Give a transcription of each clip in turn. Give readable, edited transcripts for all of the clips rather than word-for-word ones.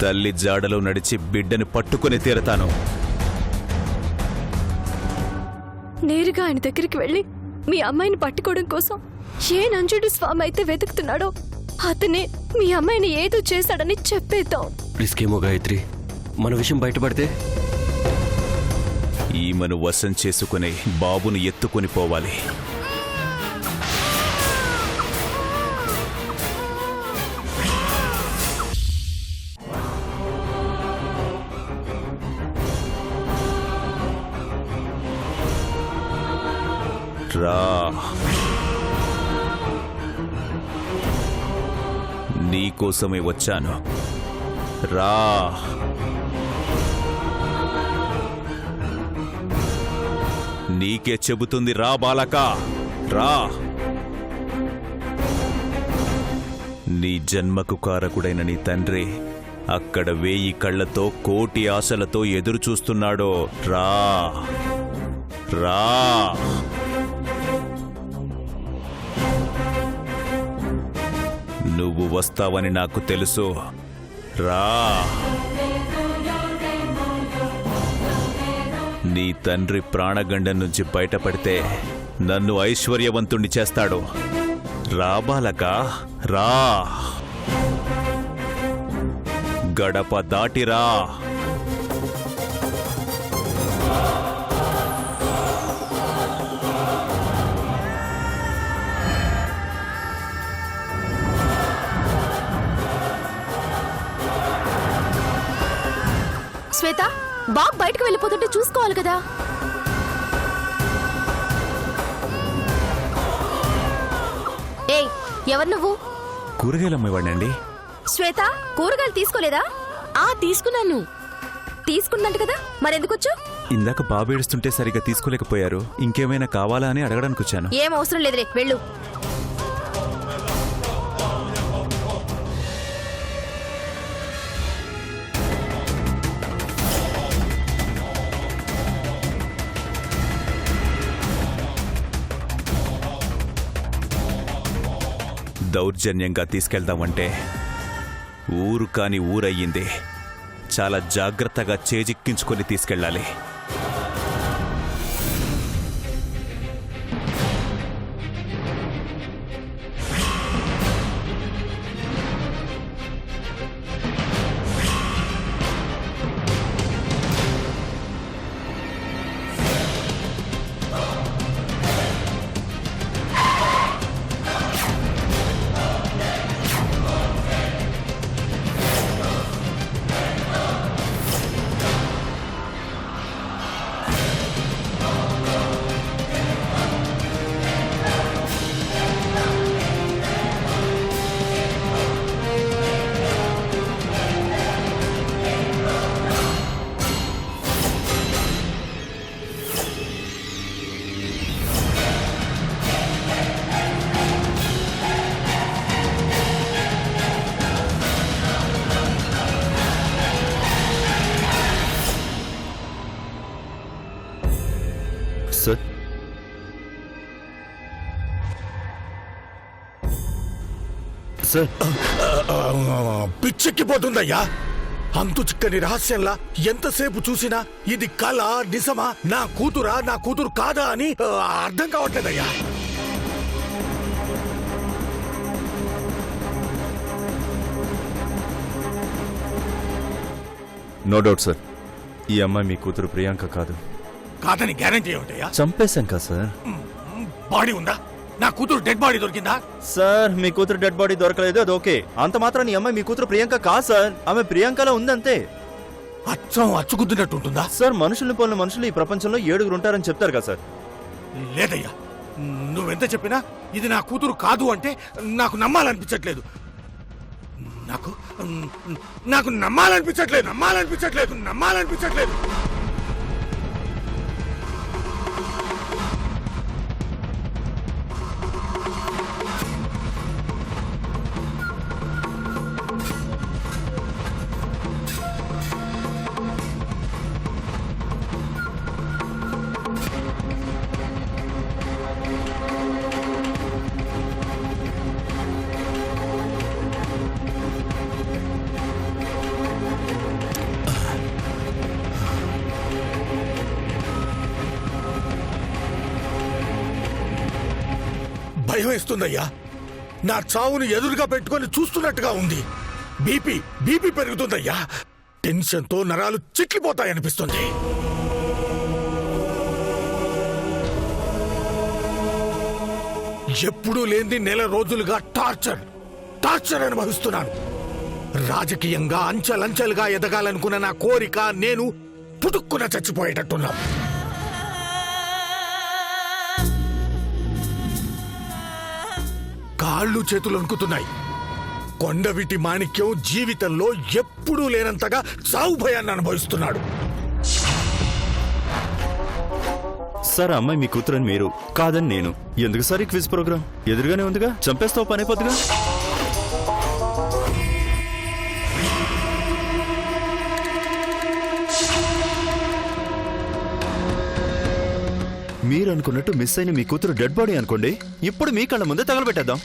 తల్లి జాడలో నడిచి బిడ్డని పట్టుకుని తీరతాను. నేరుగా ఆయన దగ్గరికి వెళ్ళి మీ అమ్మాయిని పట్టుకోవడం కోసం ఏ నంజుడు స్వామి అయితే వెతుకుతున్నాడో అతనే మీ అమ్మాయిని ఏదో చేశాడని చెప్పేద్దాం. రిస్క్ ఏమో గాయత్రి, మన విషయం బయటపడితే ఈమెను వశం చేసుకుని బాబును ఎత్తుకుని పోవాలి. రా, నీకోసమే వచ్చాను. రా, నీకే చెబుతుంది. రా బాలక, రా. నీ జన్మకు కారకుడైన నీ తండ్రి అక్కడ 1000 కళ్లతో కోటి ఆశలతో ఎదురు చూస్తున్నాడో. రా, రా. నువ్వు వస్తావని నాకు తెలుసు. రా. నీ తండ్రి ప్రాణగండం నుంచి బయటపడితే నన్ను ఐశ్వర్యవంతుణ్ణి చేస్తాడు. రా బాలక, రా. గడప దాటిరా. శ్వేత, బాబు బయటకు వెళ్ళిపోతుంటే చూసుకోవాలి కదా. ఏయ్, ఎవరు నువ్వు? కూరగాయలు అమ్మేవాడినండి. శ్వేత, కూరగాయలు తీసుకోలేదా? తీసుకున్నాను. తీసుకున్నట్టు కదా, మరెందుకొచ్చు? ఇందాక బాబు ఏడుస్తుంటే సరిగా తీసుకోలేకపోయారు. ఇంకేమైనా కావాలా అని అడగడానికి వచ్చాను. ఏం అవసరం లేదులే, వెళ్ళు. దౌర్జన్యంగా తీసుకెళ్దామంటే ఊరు కాని ఊరయ్యింది. చాలా జాగ్రత్తగా చేజిక్కించుకొని తీసుకెళ్ళాలి. Sir, sir, పిచ్చెక్కిపోతుందయ్యా. అంతు చిక్కని రహస్యంలా ఎంతసేపు చూసినా ఇది కళ నిజమా, నా కూతురా నా కూతురు కాదా అని అర్థం కావట్లేదయ్యా. నో డౌట్ సార్, ఈ అమ్మాయి మీ కూతురు ప్రియాంక కాదు. కాదని గ్యారంటీ ఏమిటయ్యా? చంపేశాం కదా సార్. బాడీ ఉందా? నా కూతురు డెడ్ బాడీ దొరికిందా? సార్, మీ కూతురు డెడ్ బాడీ దొరకలేదు, అది ఓకే. అంత మాత్రం ఈ అమ్మాయి మీ కూతురు ప్రియాంక కాదు సార్. ఆమె ప్రియాంకలో ఉందంతే. అచ్చం అచ్చుకుద్దినట్టు ఉంటుందా సార్? మనుషుల్ని పోలిన మనుషులు ఈ ప్రపంచంలో 7 ఉంటారని చెప్తారు కదా సార్. లేదయ్యా, నువ్వెంత చెప్పినా ఇది నా కూతురు కాదు అంటే నాకు నమ్మాలనిపించట్లేదు. నాకు నాకు నమ్మాలనిపించట్లేదు నమ్మాలనిపించట్లేదు నమ్మాలనిపించట్లేదు భయం వేస్తుందయ్యా. నా చావును ఎదురుగా పెట్టుకొని చూస్తున్నట్టుగా ఉంది. బీపీ పెరుగుతుందయ్యా. టెన్షన్తో నరాలు చిట్లిపోతాయనిపిస్తుంది. ఎప్పుడూ లేని నెల రోజులుగా టార్చర్ అనుభవిస్తున్నాను. రాజకీయంగా అంచెలంచెలుగా ఎదగాలనుకున్న నా కోరిక నేను పుట్టుక్కున చచ్చిపోయేటట్టున్నా. కాళ్ళు చేతులు వణుకుతున్నాయి. కొండవీటి మాణిక్యం జీవితంలో ఎప్పుడూ లేనంతగా చావు భయాన్ని అనుభవిస్తున్నాడు. సార్ అమ్మాయి మీ కూతురని మీరు కాదని నేను. ఎందుకు సార్ ఈ క్విజ్ ప్రోగ్రామ్? ఎదురుగానే ఉందిగా, చంపేస్తావు పని అయిపోద్దిగా. మీరు అనుకున్నట్టు మిస్ అయిన మీ కూతురు డెడ్ బాడీ అనుకోండి, ఇప్పుడు మీ కళ్ళ ముందే తగలబెట్టేద్దాం.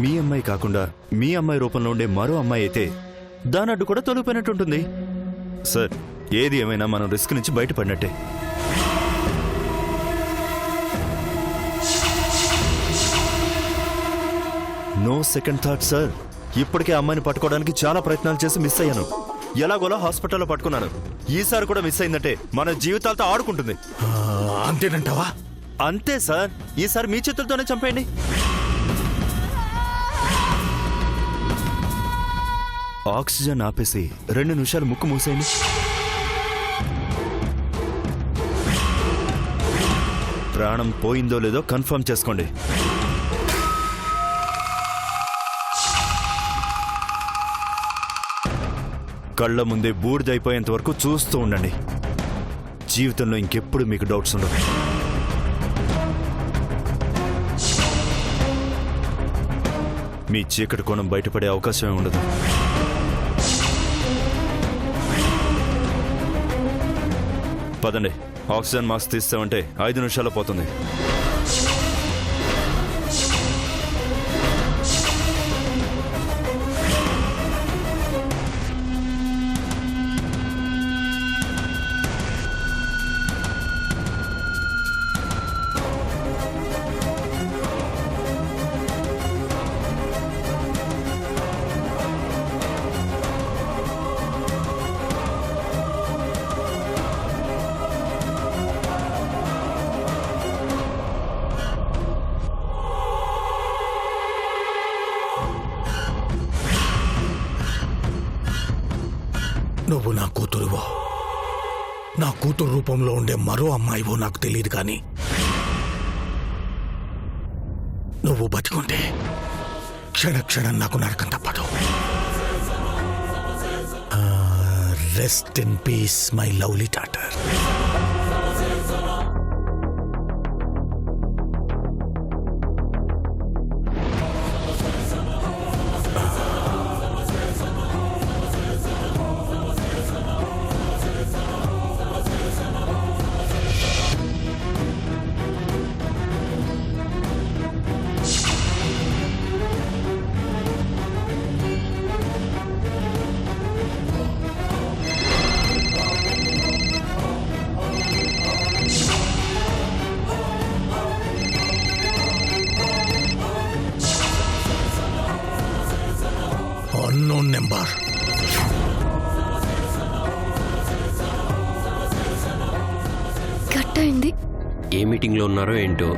మీ అమ్మాయి కాకుండా మీ అమ్మాయి రూపంలో ఉండే మరో అమ్మాయి అయితే దాని అడ్డు కూడా తొలిగిపోయినట్టుంటుంది. సార్ ఏది ఏమైనా మనం రిస్క్ నుంచి బయటపడినట్టే. No second thought sir. ఇప్పటికే అమ్మాయిని పట్టుకోవడానికి చాలా ప్రయత్నాలు చేసి మిస్ అయ్యాను. ఎలాగోలా హాస్పిటల్లో పట్టుకున్నాను. ఈసారి కూడా మిస్ అయిందంటే మన జీవితాలతో ఆడుకుంటుంది. అంతేనంటావా? అంతే సార్. ఈసారి మీ చేతులతోనే చంపేయండి. ఆక్సిజన్ ఆపేసి 2 నిమిషాలు ముక్కు మూసేయండి. ప్రాణం పోయిందో లేదో కన్ఫర్మ్ చేసుకోండి. కళ్ళ ముందే బూడిదైపోయేంత వరకు చూస్తూ ఉండండి. జీవితంలో ఇంకెప్పుడు మీకు డౌట్స్ ఉండవు. మీ చీకటి కోణం బయటపడే అవకాశమే ఉండదు. పదండి, ఆక్సిజన్ మాస్క్ తీస్తామంటే 5 నిమిషాల్లో పోతుంది. నువ్వు నా కూతురువో, నా కూతురు రూపంలో ఉండే మరో అమ్మాయివో నాకు తెలియదు, కానీ నువ్వు బతికుంటే క్షణక్షణం నాకు నరకం తప్పదు. Rest in peace my lovely daughter. Unknown number. Cut అయింది. ఏ మీటింగ్లో ఉన్నారో ఏంటో.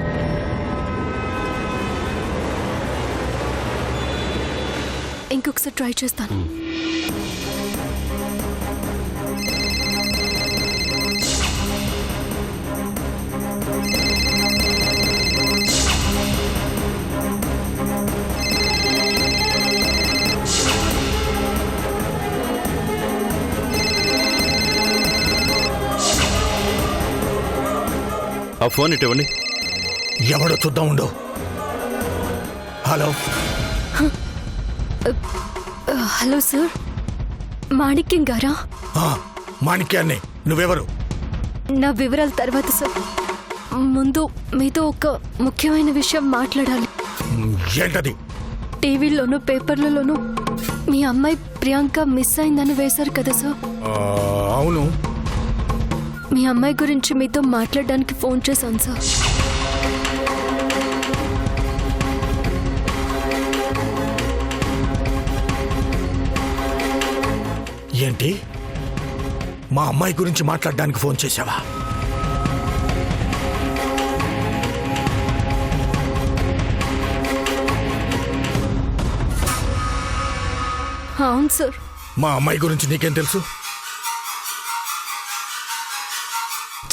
ఇంకొకసారి ట్రై చేస్తాను. ఆ ఫోన్ ఇవ్వండి. ఎవడో చూద్దాం ఉండు. హలో. హలో సార్, మాణిక్యం గారా? మాణిక్యాన్ని. నువ్వెవరు? నా వివరాల తర్వాత సార్, ముందు మీతో ఒక ముఖ్యమైన విషయం మాట్లాడాలి. ఏంటది? టీవీలోనూ పేపర్లలోనూ మీ అమ్మాయి ప్రియాంక మిస్ అయిందని వేశారు కదా సార్. అవును. మీ అమ్మాయి గురించి మీతో మాట్లాడడానికి ఫోన్ చేశాను సార్. ఏంటి, మా అమ్మాయి గురించి మాట్లాడడానికి ఫోన్ చేశావా? అవును సార్. మా అమ్మాయి గురించి నీకేం తెలుసు?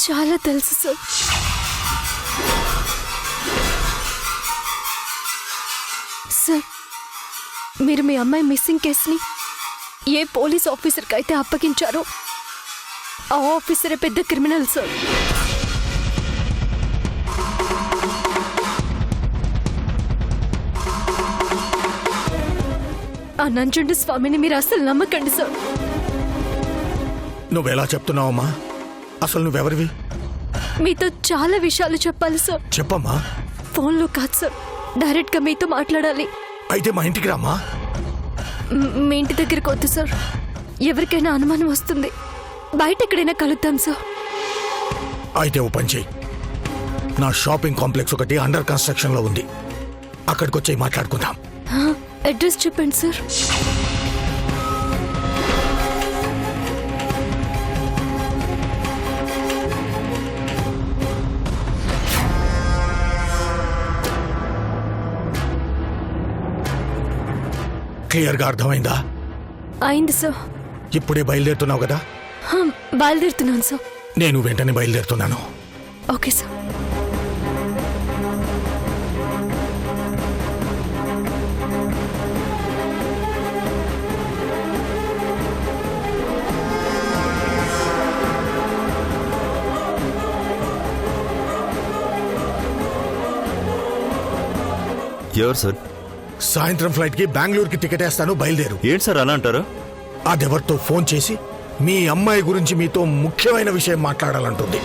చాలా తెలుసు సార్. సార్, మీరు మీ అమ్మాయి మిస్సింగ్ కేసుని ఏ పోలీస్ ఆఫీసర్కి అయితే అప్పగించారో ఆ ఆఫీసరే పెద్ద క్రిమినల్ సార్. ఆ నంజుండ స్వామిని మీరు అసలు నమ్మకండి సార్. నువ్వెలా చెప్తున్నావమ్మా? అసలు నువ్వెవరివి? మీతో చాలా విషయాలు చెప్పాలి సార్. చెప్పమ్మా. ఫోన్లో కాదు సార్, డైరెక్ట్గా మీతో మాట్లాడాలి. అయితే మా ఇంటికి రామ్మా. మీ ఇంటి దగ్గరికి వద్దు సార్, ఎవరికైనా అనుమానం వస్తుంది. బయట ఎక్కడైనా కలుద్దాం సార్. అయితే ఓ పని చెయ్యి, నా షాపింగ్ కాంప్లెక్స్ ఒకటి అండర్ కన్స్ట్రక్షన్ లో ఉంది, అక్కడికి వచ్చి మాట్లాడుకుందాం. అడ్రస్ చెప్పండి సార్. క్లియర్గా అర్థమైందా? అయింది సార్. ఇప్పుడే బయలుదేరుతున్నావు కదా? బయలుదేరుతున్నాను సార్. నేను వెంటనే బయలుదేరుతున్నాను. Okay sir. ఎవరు సార్? సాయంత్రం ఫ్లైట్ కి బెంగళూరుకి టికెట్ వేస్తాను, బయలుదేరు. ఏంటి సార్ అలా అంటారు? అదెవరితో ఫోన్ చేసి మీ అమ్మాయి గురించి మీతో ముఖ్యమైన విషయం మాట్లాడాలంటుంది.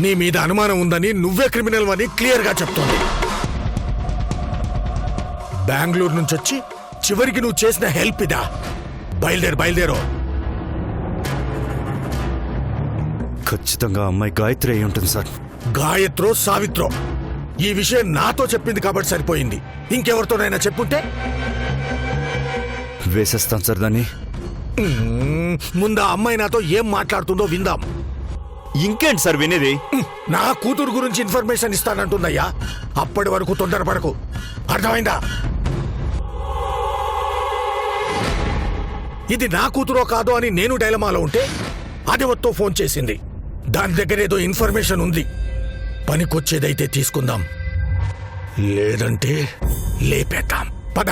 నీ మీద అనుమానం ఉందని, నువ్వే క్రిమినల్ అని క్లియర్ గా చెప్తోంది. బెంగళూరు నుంచి వచ్చి చివరికి నువ్వు చేసిన హెల్ప్ ఇదా? బయలుదేరు. ఖచ్చితంగా అమ్మాయి గాయత్రి అయి ఉంటుంది సార్. గాయత్రో సావిత్రో, ఈ విషయం నాతో చెప్పింది కాబట్టి సరిపోయింది. ఇంకెవరితోనైనా చెప్పుంటే వేసేస్తాను సార్ దాన్ని. ముందు ఆ అమ్మాయి నాతో ఏం మాట్లాడుతుందో విందాం. ఇంకేంటి సార్ వినేది? నా కూతురు గురించి ఇన్ఫర్మేషన్ ఇస్తానంటుందయ్యా. అప్పటి వరకు తొందరపడకు, అర్థమైందా? ఇది నా కూతురో కాదో అని నేను డైలమాలో ఉంటే అది వత్తో ఫోన్ చేసింది. దాని దగ్గర ఏదో ఇన్ఫర్మేషన్ ఉంది. పనికొచ్చేదైతే తీసుకుందాం, లేదంటే లేపేద్దాం. పద.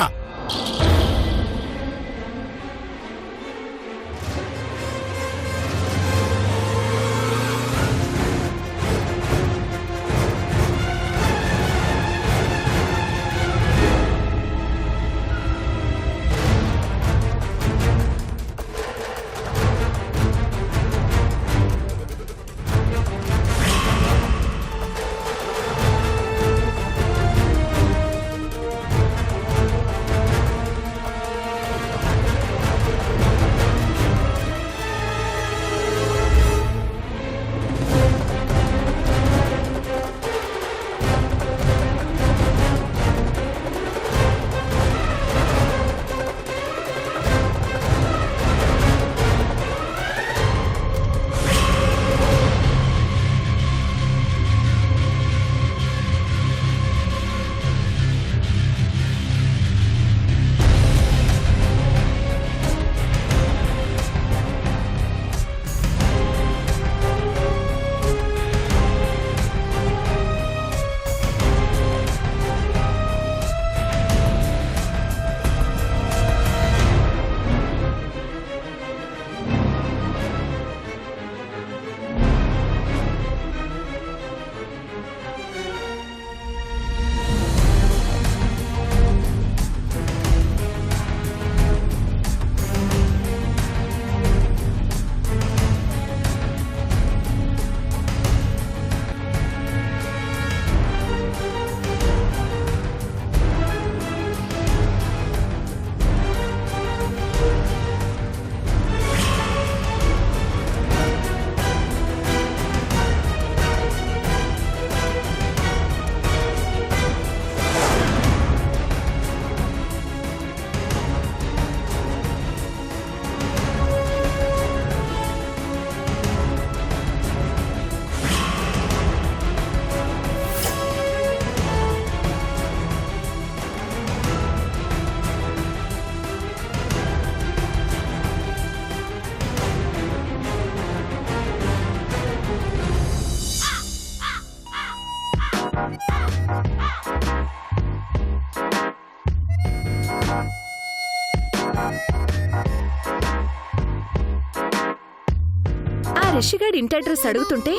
రిషిగాడి ఇంటి అడ్రస్ అడుగుతుంటే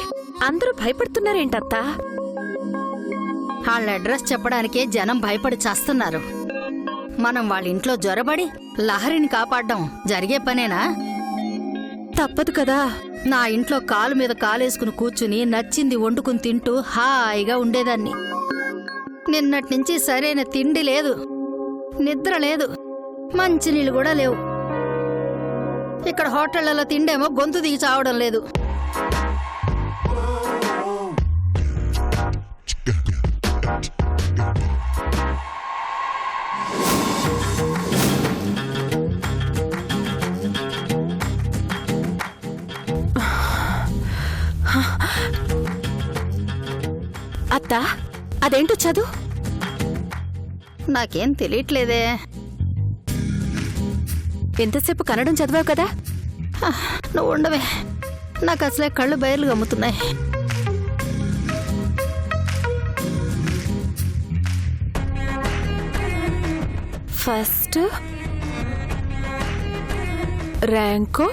అందరూ భయపడుతున్నారేంటత్తా? వాళ్ళ అడ్రస్ చెప్పడానికే జనం భయపడి చేస్తున్నారు. మనం వాళ్ళ ఇంట్లో జ్వరబడి లహరిని కాపాడ్డం జరిగే పనేనా? తప్పదు కదా. నా ఇంట్లో కాలు మీద కాలేసుకుని కూర్చుని నచ్చింది వండుకుని తింటూ హాయిగా ఉండేదాన్ని. నిన్నటి నుంచి సరైన తిండి లేదు, నిద్ర లేదు, మంచినీళ్ళు కూడా లేవు. ఇక్కడ హోటళ్లలో తిండేమో గొంతు దిగి చావడం లేదు. అత్తా, అదేంటో చదువు. నాకేం తెలియట్లేదే. ఎంతసేపు కన్నడం చదివావు కదా. నువ్వు ఉండవే, నాకు అసలే కళ్ళు బయలు గమ్ముతున్నాయి. ఫస్ట్ ర్యాంకు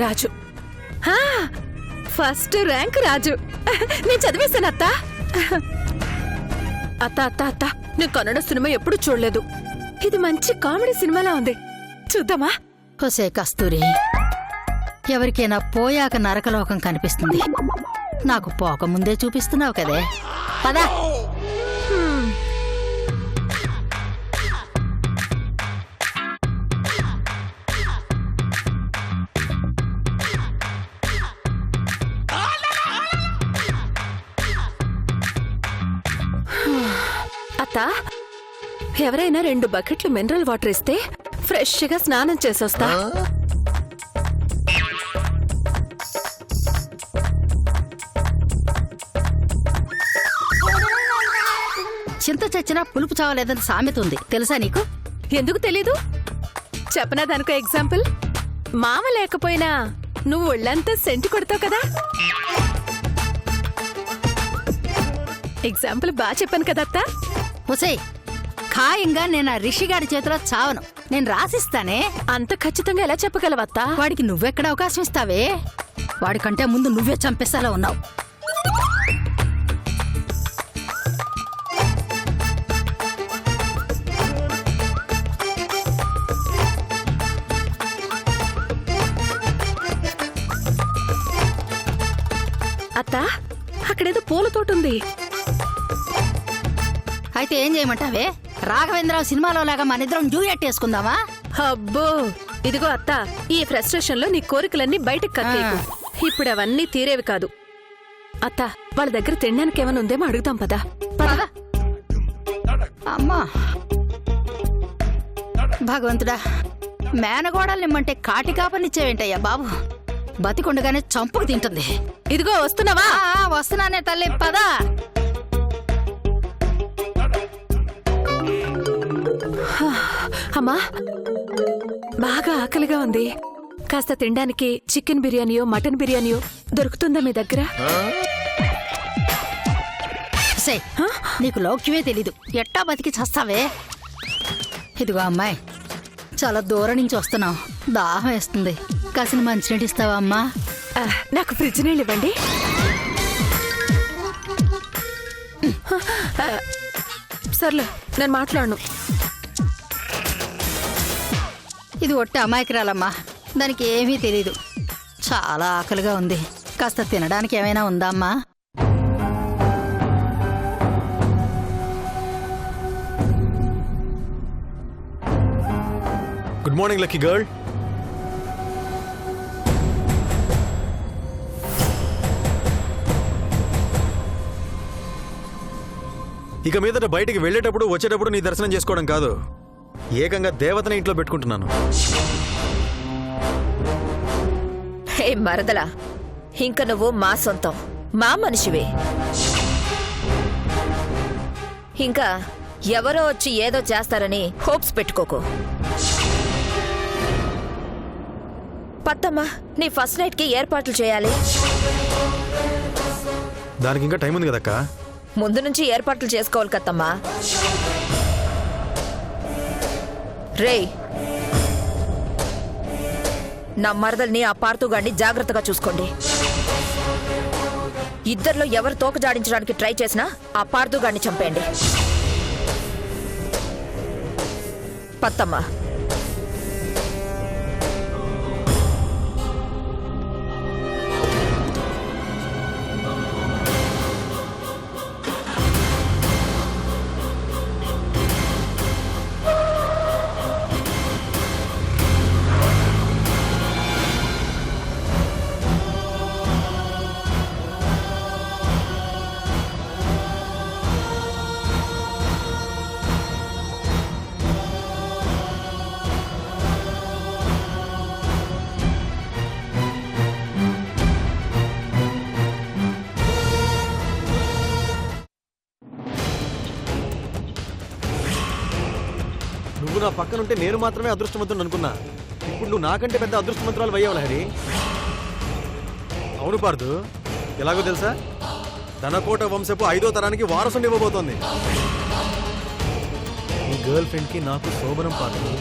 రాజు. ఫస్ట్ ర్యాంక్ రాజు. నేను చదివేశాను అత్త. అత్త అత్త అత్త, నేను కన్నడ సినిమా ఎప్పుడు చూడలేదు. ఇది మంచి కామెడీ సినిమాలా ఉంది, చూద్దామా? హొసే కస్తూరి, ఎవరికైనా పోయాక నరకలోకం కనిపిస్తుంది. నాకు పోకముందే చూపిస్తున్నావు కదే. పదా. అత్త, ఎవరైనా 2 బకెట్లు మినరల్ వాటర్ ఇస్తే ఫ్రెష్గా స్నానం చేసొస్తా. చింత చచ్చినా పులుపు చావలేదని సామెత ఉంది, తెలుసా నీకు? ఎందుకు తెలీదు? చెప్పనా దానికో ఎగ్జాంపుల్? మామ లేకపోయినా నువ్వు ఒళ్ళంతా సెంటు కొడతావు కదా. ఎగ్జాంపుల్ బాగా చెప్పాను కదా అత్త. హుసే, ఖాయంగా నేను ఆ రిషిగాడి చేతిలో చావను. నేను రాసిస్తానే. అంత ఖచ్చితంగా ఎలా చెప్పగలవత్తా? వాడికి నువ్వెక్కడ అవకాశం ఇస్తావే? వాడికంటే ముందు నువ్వే చంపేసేలా ఉన్నావు. అత్త, అక్కడేదో పూల తోట ఉంది. అయితే ఏం చేయమంటావే? రాఘవేంద్రరావు సినిమాలో లాగా మన ఇద్దరం డ్యూయట్ వేసుకుందామా? అబ్బో, ఇదిగో అత్త, ఈ ఫ్రస్ట్రేషన్ లో నీ కోరికలన్నీ బయటకు కక్కేకు. ఇప్పుడు అవన్నీ తీరేవి కాదు. అత్త, వాళ్ళ దగ్గర తినడానికి ఏమైనా ఉందేమో అడుగుదాం పదా. పద. అమ్మా భగవంతుడా, మేనగోడల్నిమ్మంటే కాటి కాపనిచ్చేవేంటయ్యా బాబు. బతికుండగానే చంపుకు తింటుంది. ఇదిగో వస్తున్నావా? వస్తున్నానే తల్లి, పద. అమ్మా, బాగా ఆకలిగా ఉంది. కాస్త తినడానికి చికెన్ బిర్యానీయో మటన్ బిర్యానీయో దొరుకుతుందా మీ దగ్గర? సే, నీకు లౌక్యమే తెలీదు. ఎట్టా బతికి చస్తావే? ఇదిగో అమ్మాయి, చాలా దూరం నుంచి వస్తున్నావు, దాహం వేస్తుంది. కాసిన మంచినీళ్ళు ఇస్తావా అమ్మా? నాకు ఫ్రిడ్జ్ నీళ్ళు ఇవ్వండి. సర్లే, నేను మాట్లాడను. ఇది ఒట్టి అమాయకురాలమ్మా, దానికి ఏమీ తెలీదు. చాలా ఆకలిగా ఉంది. కాస్త తినడానికి ఏమైనా ఉందా అమ్మా? Good morning lucky girl. ఇక మీదట బయటికి వెళ్ళేటప్పుడు వచ్చేటప్పుడు నీ దర్శనం చేసుకోవడం కాదు, ఏకంగా దేవతని ఇంట్లో పెట్టుకుంటున్నాను. హే మరదలా, ఇంక నువ్వు మా సొంతం, మా మనిషివే. ఇంకా ఎవరో వచ్చి ఏదో చేస్తారని హోప్స్ పెట్టుకోకు. పత్తమ్మా, నీ ఫస్ట్ నైట్ కి ఏర్పాట్లు చేయాలి. దానికి ఇంకా టైం ఉంది కదక్కా. ముందు నుంచి ఏర్పాట్లు చేసుకోవాలి కత్తమ్మా. రేయ్, నా మరదల్ని ఆ పార్తుగాడిని జాగ్రత్తగా చూసుకోండి. ఇద్దరిలో ఎవరు తోక జాడించడానికి ట్రై చేసినా ఆ పార్తుగాడిని చంపేయండి. పత్తమ్మ. నువ్వు నా పక్కనుంటే నేను మాత్రమే అదృష్టవంతుడు అనుకున్నా. ఇప్పుడు నువ్వు నాకంటే పెద్ద అదృష్టవంతురాలు అయ్యావు హరి. అవును పార్దు, ఎలాగో తెలుసా? ధనకోట వంశపు 5వ తరానికి వారసుని ఇవ్వబోతోంది. నీ గర్ల్ ఫ్రెండ్కి నాకు శోభనం పార్దు.